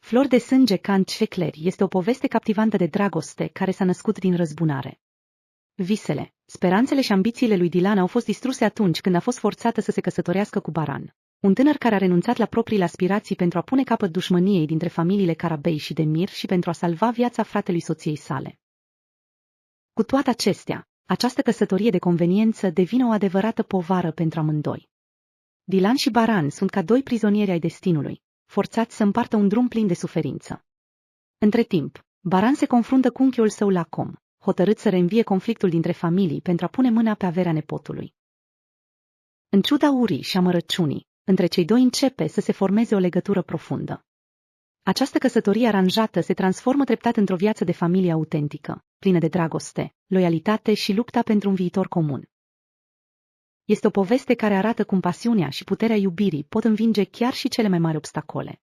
Flori de sânge Can Cecler este o poveste captivantă de dragoste care s-a născut din răzbunare. Visele, speranțele și ambițiile lui Dilan au fost distruse atunci când a fost forțată să se căsătorească cu Baran, un tânăr care a renunțat la propriile aspirații pentru a pune capăt dușmăniei dintre familiile Carabei și Demir și pentru a salva viața fratelui soției sale. Cu toate acestea, această căsătorie de conveniență devine o adevărată povară pentru amândoi. Dilan și Baran sunt ca doi prizonieri ai destinului, forțați să împartă un drum plin de suferință. Între timp, Baran se confruntă cu unchiul său Lacom, hotărât să reînvie conflictul dintre familii pentru a pune mâna pe averea nepotului. În ciuda urii și amărăciunii, între cei doi începe să se formeze o legătură profundă. Această căsătorie aranjată se transformă treptat într-o viață de familie autentică, plină de dragoste, loialitate și lupta pentru un viitor comun. Este o poveste care arată cum pasiunea și puterea iubirii pot învinge chiar și cele mai mari obstacole.